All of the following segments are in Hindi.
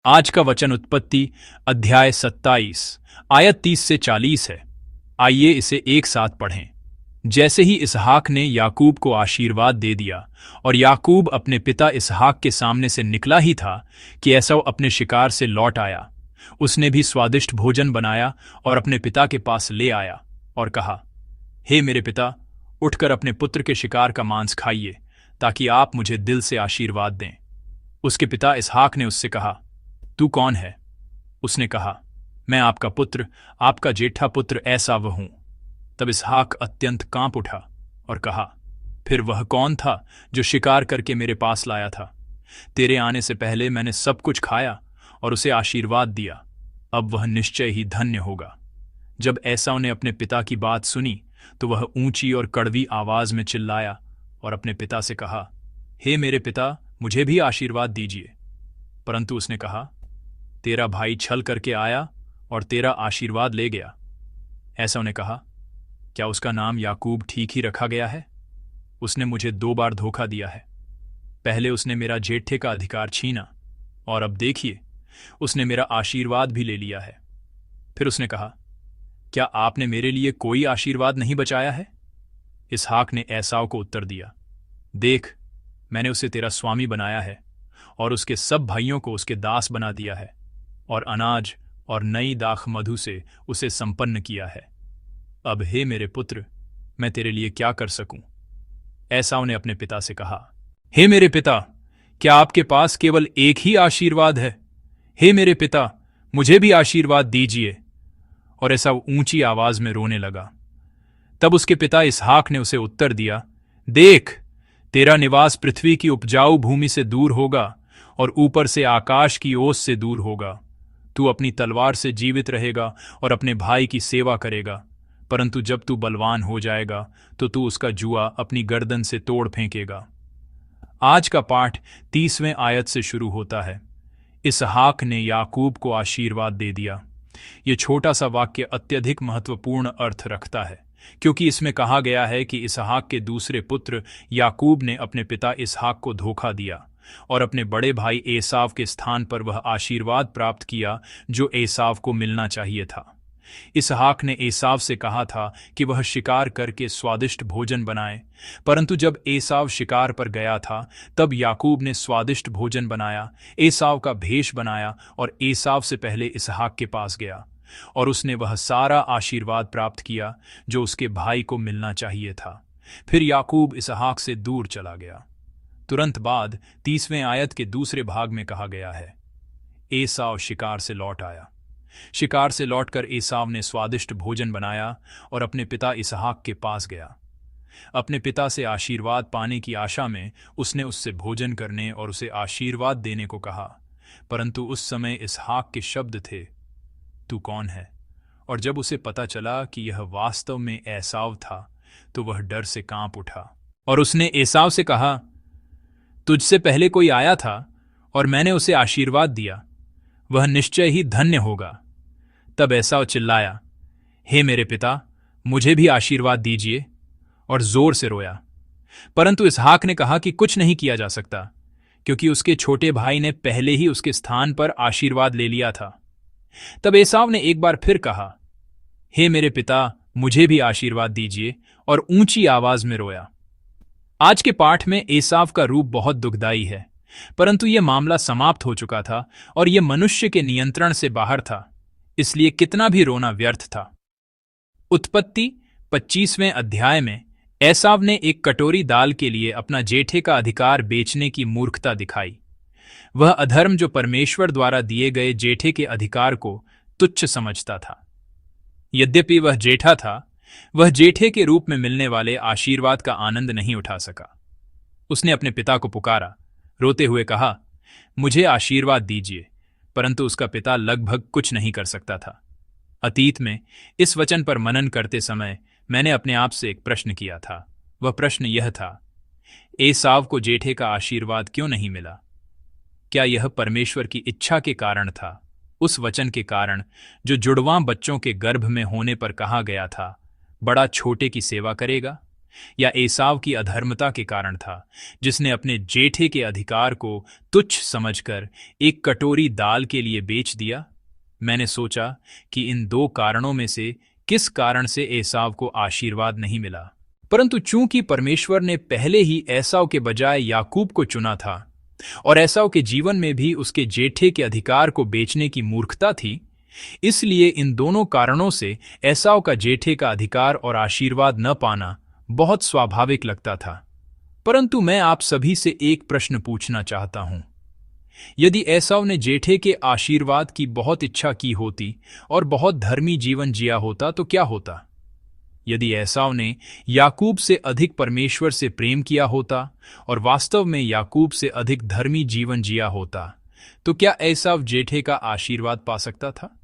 आज का वचन उत्पत्ति अध्याय 27 आयत 30 से 40 है। आइए इसे एक साथ पढ़ें। जैसे ही इसहाक ने याकूब को आशीर्वाद दे दिया और याकूब अपने पिता इसहाक के सामने से निकला ही था कि एसाव अपने शिकार से लौट आया। उसने भी स्वादिष्ट भोजन बनाया और अपने पिता के पास ले आया और कहा, हे मेरे पिता, उठकर अपने पुत्र के शिकार का मांस खाइए, ताकि आप मुझे दिल से आशीर्वाद दें। उसके पिता इसहाक ने उससे कहा, तू कौन है? उसने कहा, मैं आपका पुत्र, आपका जेठा पुत्र एसाव हूं। तब इसहाक अत्यंत कांप उठा और कहा, फिर वह कौन था जो शिकार करके मेरे पास लाया था? तेरे आने से पहले मैंने सब कुछ खाया और उसे आशीर्वाद दिया। अब वह निश्चय ही धन्य होगा। जब एसाव ने अपने पिता की बात सुनी तो वह ऊंची और कड़वी आवाज में चिल्लाया और अपने पिता से कहा, हे मेरे पिता, मुझे भी आशीर्वाद दीजिए। परंतु उसने कहा, तेरा भाई छल करके आया और तेरा आशीर्वाद ले गया। एसाव ने कहा, क्या उसका नाम याकूब ठीक ही रखा गया है? उसने मुझे 2 बार धोखा दिया है। पहले उसने मेरा जेठे का अधिकार छीना और अब देखिए, उसने मेरा आशीर्वाद भी ले लिया है। फिर उसने कहा, क्या आपने मेरे लिए कोई आशीर्वाद नहीं बचाया है? इसहाक ने एसाव को उत्तर दिया, देख, मैंने उसे तेरा स्वामी बनाया है और उसके सब भाइयों को उसके दास बना दिया है और अनाज और नई दाख मधु से उसे संपन्न किया है। अब हे मेरे पुत्र, मैं तेरे लिए क्या कर सकूं? एसाव ने अपने पिता से कहा, हे मेरे पिता, क्या आपके पास केवल एक ही आशीर्वाद है? हे मेरे पिता, मुझे भी आशीर्वाद दीजिए। और एसाव ऊंची आवाज में रोने लगा। तब उसके पिता इसहाक ने उसे उत्तर दिया, देख, तेरा निवास पृथ्वी की उपजाऊ भूमि से दूर होगा और ऊपर से आकाश की ओस से दूर होगा। तू अपनी तलवार से जीवित रहेगा और अपने भाई की सेवा करेगा, परंतु जब तू बलवान हो जाएगा तो तू उसका जुआ अपनी गर्दन से तोड़ फेंकेगा। आज का पाठ 30वें आयत से शुरू होता है। इसहाक ने याकूब को आशीर्वाद दे दिया। ये छोटा सा वाक्य अत्यधिक महत्वपूर्ण अर्थ रखता है, क्योंकि इसमें कहा गया है कि इसहाक के दूसरे पुत्र याकूब ने अपने पिता इसहाक को धोखा दिया और अपने बड़े भाई एसाव के स्थान पर वह आशीर्वाद प्राप्त किया जो एसाव को मिलना चाहिए था। इसहाक ने एसाव से कहा था कि वह शिकार करके स्वादिष्ट भोजन बनाए, परंतु जब एसाव शिकार पर गया था तब याकूब ने स्वादिष्ट भोजन बनाया, एसाव का भेष बनाया और एसाव से पहले इसहाक के पास गया और उसने वह सारा आशीर्वाद प्राप्त किया जो उसके भाई को मिलना चाहिए था। फिर याकूब इसहाक से दूर चला गया। तुरंत बाद 30वें आयत के दूसरे भाग में कहा गया है, एसाव शिकार से लौट आया। शिकार से लौटकर एसाव ने स्वादिष्ट भोजन बनाया और अपने पिता इसहाक के पास गया। अपने पिता से आशीर्वाद पाने की आशा में उसने उससे भोजन करने और उसे आशीर्वाद देने को कहा, परंतु उस समय इसहाक के शब्द थे, तू कौन है? और जब उसे पता चला कि यह वास्तव में एसाव था तो वह डर से कांप उठा और उसने एसाव से कहा, तुझसे पहले कोई आया था और मैंने उसे आशीर्वाद दिया, वह निश्चय ही धन्य होगा। तब एसाव चिल्लाया, हे मेरे पिता, मुझे भी आशीर्वाद दीजिए, और जोर से रोया। परंतु इसहाक ने कहा कि कुछ नहीं किया जा सकता, क्योंकि उसके छोटे भाई ने पहले ही उसके स्थान पर आशीर्वाद ले लिया था। तब एसाव ने एक बार फिर कहा, हे मेरे पिता, मुझे भी आशीर्वाद दीजिए, और ऊंची आवाज में रोया। आज के पाठ में एसाव का रूप बहुत दुखदाई है, परंतु यह मामला समाप्त हो चुका था और यह मनुष्य के नियंत्रण से बाहर था, इसलिए कितना भी रोना व्यर्थ था। उत्पत्ति 25वें अध्याय में एसाव ने एक कटोरी दाल के लिए अपना जेठे का अधिकार बेचने की मूर्खता दिखाई। वह अधर्म जो परमेश्वर द्वारा दिए गए जेठे के अधिकार को तुच्छ समझता था। यद्यपि वह जेठा था, वह जेठे के रूप में मिलने वाले आशीर्वाद का आनंद नहीं उठा सका। उसने अपने पिता को पुकारा, रोते हुए कहा, मुझे आशीर्वाद दीजिए, परंतु उसका पिता लगभग कुछ नहीं कर सकता था। अतीत में इस वचन पर मनन करते समय मैंने अपने आप से एक प्रश्न किया था। वह प्रश्न यह था, एसाव को जेठे का आशीर्वाद क्यों नहीं मिला? क्या यह परमेश्वर की इच्छा के कारण था, उस वचन के कारण जो जुड़वां बच्चों के गर्भ में होने पर कहा गया था, बड़ा छोटे की सेवा करेगा? या एसाव की अधर्मता के कारण था, जिसने अपने जेठे के अधिकार को तुच्छ समझकर एक कटोरी दाल के लिए बेच दिया? मैंने सोचा कि इन दो कारणों में से किस कारण से एसाव को आशीर्वाद नहीं मिला। परंतु चूंकि परमेश्वर ने पहले ही एसाव के बजाय याकूब को चुना था और एसाव के जीवन में भी उसके जेठे के अधिकार को बेचने की मूर्खता थी, इसलिए इन दोनों कारणों से एसाव का जेठे का अधिकार और आशीर्वाद न पाना बहुत स्वाभाविक लगता था। परंतु मैं आप सभी से एक प्रश्न पूछना चाहता हूं। यदि एसाव ने जेठे के आशीर्वाद की बहुत इच्छा की होती और बहुत धर्मी जीवन जिया होता तो क्या होता? यदि एसाव ने याकूब से अधिक परमेश्वर से प्रेम किया होता और वास्तव में याकूब से अधिक धर्मी जीवन जिया होता, तो क्या एसाव जेठे का आशीर्वाद पा सकता था?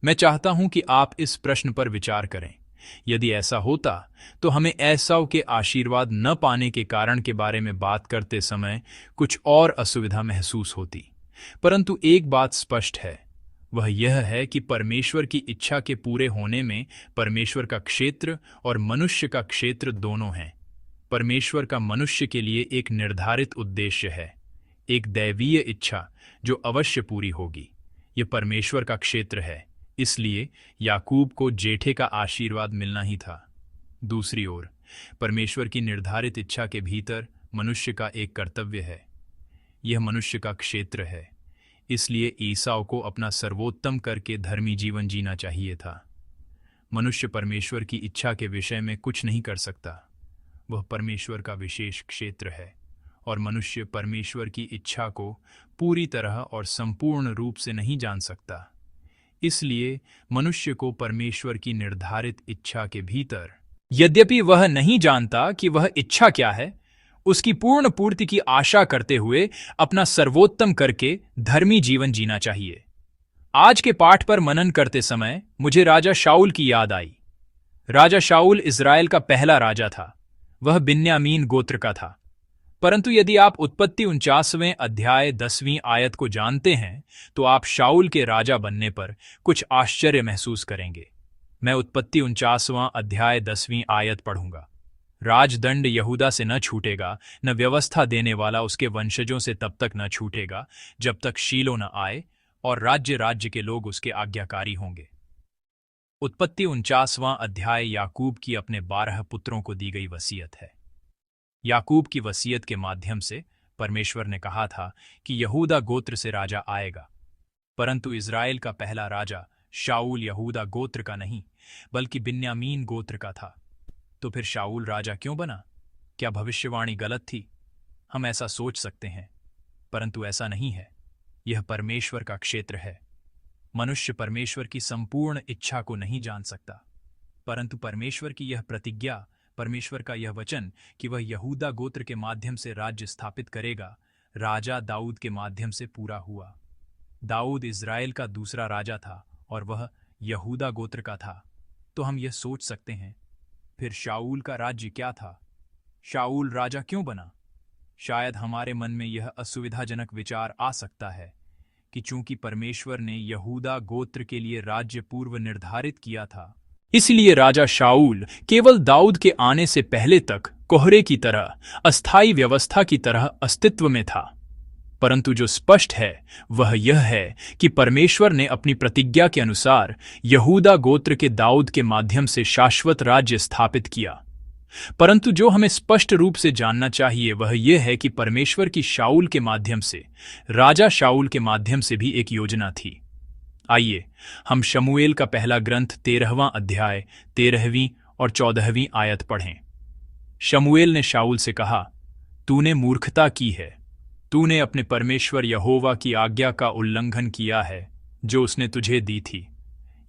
मैं चाहता हूं कि आप इस प्रश्न पर विचार करें। यदि ऐसा होता तो हमें एसाव के आशीर्वाद न पाने के कारण के बारे में बात करते समय कुछ और असुविधा महसूस होती। परंतु एक बात स्पष्ट है, वह यह है कि परमेश्वर की इच्छा के पूरे होने में परमेश्वर का क्षेत्र और मनुष्य का क्षेत्र दोनों हैं। परमेश्वर का मनुष्य के लिए एक निर्धारित उद्देश्य है, एक दैवीय इच्छा जो अवश्य पूरी होगी। यह परमेश्वर का क्षेत्र है, इसलिए याकूब को जेठे का आशीर्वाद मिलना ही था। दूसरी ओर, परमेश्वर की निर्धारित इच्छा के भीतर मनुष्य का एक कर्तव्य है। यह मनुष्य का क्षेत्र है, इसलिए ईसाव को अपना सर्वोत्तम करके धर्मी जीवन जीना चाहिए था। मनुष्य परमेश्वर की इच्छा के विषय में कुछ नहीं कर सकता, वह परमेश्वर का विशेष क्षेत्र है और मनुष्य परमेश्वर की इच्छा को पूरी तरह और संपूर्ण रूप से नहीं जान सकता। इसलिए मनुष्य को परमेश्वर की निर्धारित इच्छा के भीतर, यद्यपि वह नहीं जानता कि वह इच्छा क्या है, उसकी पूर्ण पूर्ति की आशा करते हुए अपना सर्वोत्तम करके धर्मी जीवन जीना चाहिए। आज के पाठ पर मनन करते समय मुझे राजा शाऊल की याद आई। राजा शाऊल इज़राइल का पहला राजा था। वह बिन्यामीन गोत्र का था। परंतु यदि आप उत्पत्ति 49वें अध्याय 10वीं आयत को जानते हैं तो आप शाऊल के राजा बनने पर कुछ आश्चर्य महसूस करेंगे। मैं उत्पत्ति 49वां अध्याय 10वीं आयत पढ़ूंगा। राजदंड यहूदा से न छूटेगा, न व्यवस्था देने वाला उसके वंशजों से तब तक न छूटेगा जब तक शीलो न आए, और राज्य के लोग उसके आज्ञाकारी होंगे। उत्पत्ति 49वां अध्याय याकूब की अपने 12 पुत्रों को दी गई वसीयत है। याकूब की वसीयत के माध्यम से परमेश्वर ने कहा था कि यहूदा गोत्र से राजा आएगा। परंतु इज़राइल का पहला राजा शाऊल यहूदा गोत्र का नहीं बल्कि बिन्यामीन गोत्र का था। तो फिर शाऊल राजा क्यों बना? क्या भविष्यवाणी गलत थी? हम ऐसा सोच सकते हैं, परंतु ऐसा नहीं है। यह परमेश्वर का क्षेत्र है। मनुष्य परमेश्वर की संपूर्ण इच्छा को नहीं जान सकता, परंतु परमेश्वर की यह प्रतिज्ञा, परमेश्वर का यह वचन कि वह यहूदा गोत्र के माध्यम से राज्य स्थापित करेगा, राजा दाऊद के माध्यम से पूरा हुआ। दाऊद इज़राइल का दूसरा राजा था और वह यहूदा गोत्र का था। तो हम यह सोच सकते हैं, फिर शाऊल का राज्य क्या था? शाऊल राजा क्यों बना? शायद हमारे मन में यह असुविधाजनक विचार आ सकता है कि चूंकि परमेश्वर ने यहूदा गोत्र के लिए राज्य पूर्व निर्धारित किया था, इसलिए राजा शाऊल केवल दाऊद के आने से पहले तक कोहरे की तरह, अस्थायी व्यवस्था की तरह अस्तित्व में था। परंतु जो स्पष्ट है वह यह है कि परमेश्वर ने अपनी प्रतिज्ञा के अनुसार यहूदा गोत्र के दाऊद के माध्यम से शाश्वत राज्य स्थापित किया। परंतु जो हमें स्पष्ट रूप से जानना चाहिए वह यह है कि परमेश्वर की शाऊल के माध्यम से, राजा शाऊल के माध्यम से भी एक योजना थी। आइए हम शमूएल का पहला ग्रंथ 13वां अध्याय 13वीं और 14वीं आयत पढ़ें। शमूएल ने शाऊल से कहा, तूने मूर्खता की है, तूने अपने परमेश्वर यहोवा की आज्ञा का उल्लंघन किया है जो उसने तुझे दी थी।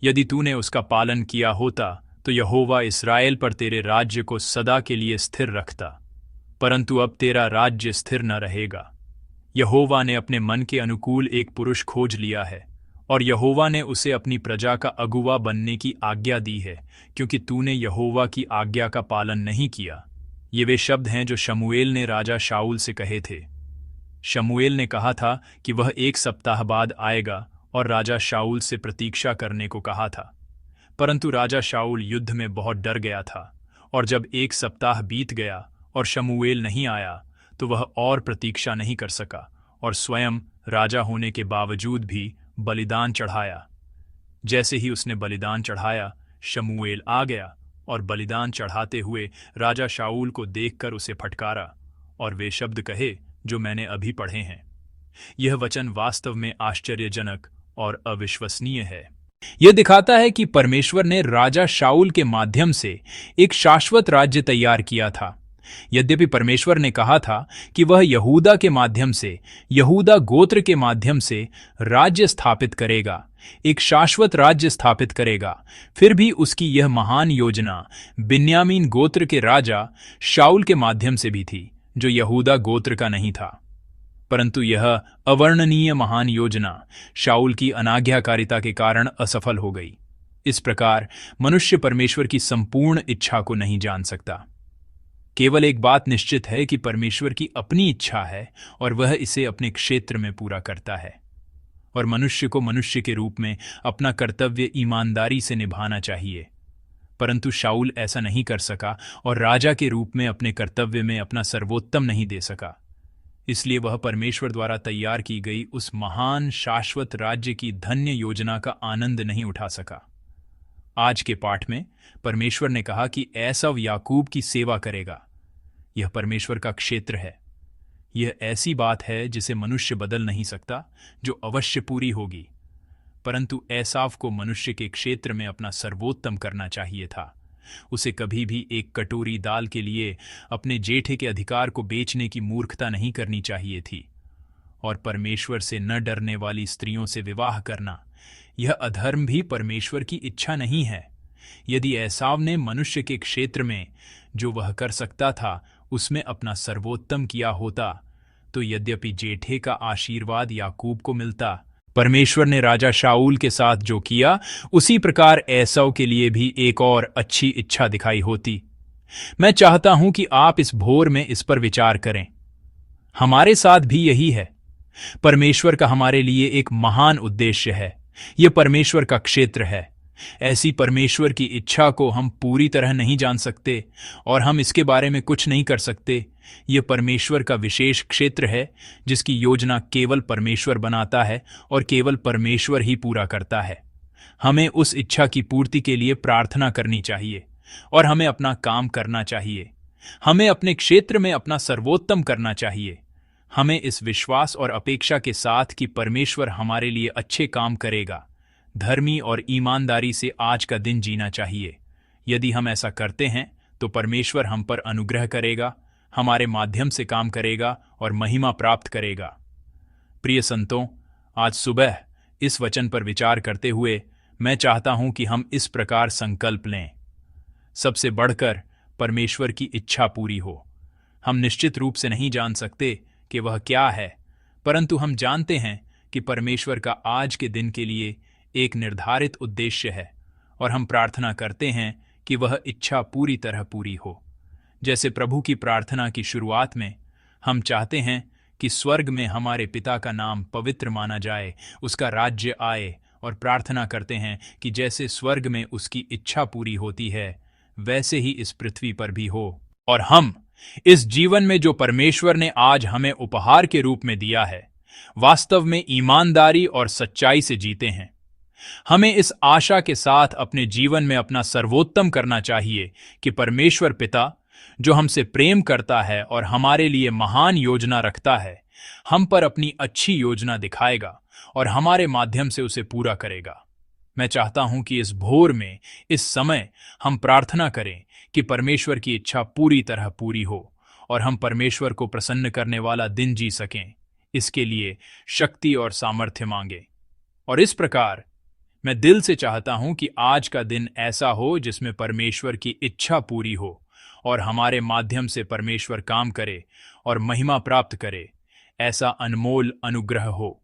यदि तूने उसका पालन किया होता तो यहोवा इस्राएल पर तेरे राज्य को सदा के लिए स्थिर रखता, परंतु अब तेरा राज्य स्थिर न रहेगा। यहोवा ने अपने मन के अनुकूल एक पुरुष खोज लिया है और यहोवा ने उसे अपनी प्रजा का अगुवा बनने की आज्ञा दी है, क्योंकि तूने यहोवा की आज्ञा का पालन नहीं किया। ये वे शब्द हैं जो शमूएल ने राजा शाऊल से कहे थे। शमूएल ने कहा था कि वह 1 सप्ताह बाद आएगा और राजा शाऊल से प्रतीक्षा करने को कहा था। परंतु राजा शाऊल युद्ध में बहुत डर गया था और जब 1 सप्ताह बीत गया और शमूएल नहीं आया तो वह और प्रतीक्षा नहीं कर सका और स्वयं राजा होने के बावजूद भी बलिदान चढ़ाया। जैसे ही उसने बलिदान चढ़ाया, शमूएल आ गया और बलिदान चढ़ाते हुए राजा शाऊल को देखकर उसे फटकारा और वे शब्द कहे जो मैंने अभी पढ़े हैं। यह वचन वास्तव में आश्चर्यजनक और अविश्वसनीय है। यह दिखाता है कि परमेश्वर ने राजा शाऊल के माध्यम से एक शाश्वत राज्य तैयार किया था। यद्यपि परमेश्वर ने कहा था कि वह यहूदा के माध्यम से, यहूदा गोत्र के माध्यम से राज्य स्थापित करेगा, एक शाश्वत राज्य स्थापित करेगा, फिर भी उसकी यह महान योजना बिन्यामीन गोत्र के राजा शाऊल के माध्यम से भी थी, जो यहूदा गोत्र का नहीं था। परंतु यह अवर्णनीय महान योजना शाऊल की अनाज्ञाकारिता के कारण असफल हो गई। इस प्रकार मनुष्य परमेश्वर की संपूर्ण इच्छा को नहीं जान सकता। केवल एक बात निश्चित है कि परमेश्वर की अपनी इच्छा है और वह इसे अपने क्षेत्र में पूरा करता है, और मनुष्य को मनुष्य के रूप में अपना कर्तव्य ईमानदारी से निभाना चाहिए। परंतु शाऊल ऐसा नहीं कर सका और राजा के रूप में अपने कर्तव्य में अपना सर्वोत्तम नहीं दे सका। इसलिए वह परमेश्वर द्वारा तैयार की गई उस महान शाश्वत राज्य की धन्य योजना का आनंद नहीं उठा सका। आज के पाठ में परमेश्वर ने कहा कि एसाव याकूब की सेवा करेगा। यह परमेश्वर का क्षेत्र है। यह ऐसी बात है जिसे मनुष्य बदल नहीं सकता, जो अवश्य पूरी होगी। परंतु एसाव को मनुष्य के क्षेत्र में अपना सर्वोत्तम करना चाहिए था। उसे कभी भी एक कटोरी दाल के लिए अपने जेठे के अधिकार को बेचने की मूर्खता नहीं करनी चाहिए थी। और परमेश्वर से न डरने वाली स्त्रियों से विवाह करना, यह अधर्म भी परमेश्वर की इच्छा नहीं है। यदि एसाव ने मनुष्य के क्षेत्र में जो वह कर सकता था उसमें अपना सर्वोत्तम किया होता, तो यद्यपि जेठे का आशीर्वाद याकूब को मिलता, परमेश्वर ने राजा शाऊल के साथ जो किया उसी प्रकार एसाव के लिए भी एक और अच्छी इच्छा दिखाई होती। मैं चाहता हूं कि आप इस भोर में इस पर विचार करें। हमारे साथ भी यही है। परमेश्वर का हमारे लिए एक महान उद्देश्य है। यह परमेश्वर का क्षेत्र है। ऐसी परमेश्वर की इच्छा को हम पूरी तरह नहीं जान सकते और हम इसके बारे में कुछ नहीं कर सकते। यह परमेश्वर का विशेष क्षेत्र है जिसकी योजना केवल परमेश्वर बनाता है और केवल परमेश्वर ही पूरा करता है। हमें उस इच्छा की पूर्ति के लिए प्रार्थना करनी चाहिए और हमें अपना काम करना चाहिए। हमें अपने क्षेत्र में अपना सर्वोत्तम करना चाहिए। हमें इस विश्वास और अपेक्षा के साथ कि परमेश्वर हमारे लिए अच्छे काम करेगा, धर्मी और ईमानदारी से आज का दिन जीना चाहिए। यदि हम ऐसा करते हैं तो परमेश्वर हम पर अनुग्रह करेगा, हमारे माध्यम से काम करेगा और महिमा प्राप्त करेगा। प्रिय संतों, आज सुबह इस वचन पर विचार करते हुए मैं चाहता हूं कि हम इस प्रकार संकल्प लें। सबसे बढ़कर परमेश्वर की इच्छा पूरी हो। हम निश्चित रूप से नहीं जान सकते कि वह क्या है, परंतु हम जानते हैं कि परमेश्वर का आज के दिन के लिए एक निर्धारित उद्देश्य है और हम प्रार्थना करते हैं कि वह इच्छा पूरी तरह पूरी हो। जैसे प्रभु की प्रार्थना की शुरुआत में हम चाहते हैं कि स्वर्ग में हमारे पिता का नाम पवित्र माना जाए, उसका राज्य आए, और प्रार्थना करते हैं कि जैसे स्वर्ग में उसकी इच्छा पूरी होती है वैसे ही इस पृथ्वी पर भी हो, और हम इस जीवन में जो परमेश्वर ने आज हमें उपहार के रूप में दिया है वास्तव में ईमानदारी और सच्चाई से जीते हैं। हमें इस आशा के साथ अपने जीवन में अपना सर्वोत्तम करना चाहिए कि परमेश्वर पिता जो हमसे प्रेम करता है और हमारे लिए महान योजना रखता है, हम पर अपनी अच्छी योजना दिखाएगा और हमारे माध्यम से उसे पूरा करेगा। मैं चाहता हूं कि इस भोर में, इस समय हम प्रार्थना करें कि परमेश्वर की इच्छा पूरी तरह पूरी हो और हम परमेश्वर को प्रसन्न करने वाला दिन जी सकें। इसके लिए शक्ति और सामर्थ्य मांगे। और इस प्रकार मैं दिल से चाहता हूं कि आज का दिन ऐसा हो जिसमें परमेश्वर की इच्छा पूरी हो और हमारे माध्यम से परमेश्वर काम करे और महिमा प्राप्त करे। ऐसा अनमोल अनुग्रह हो।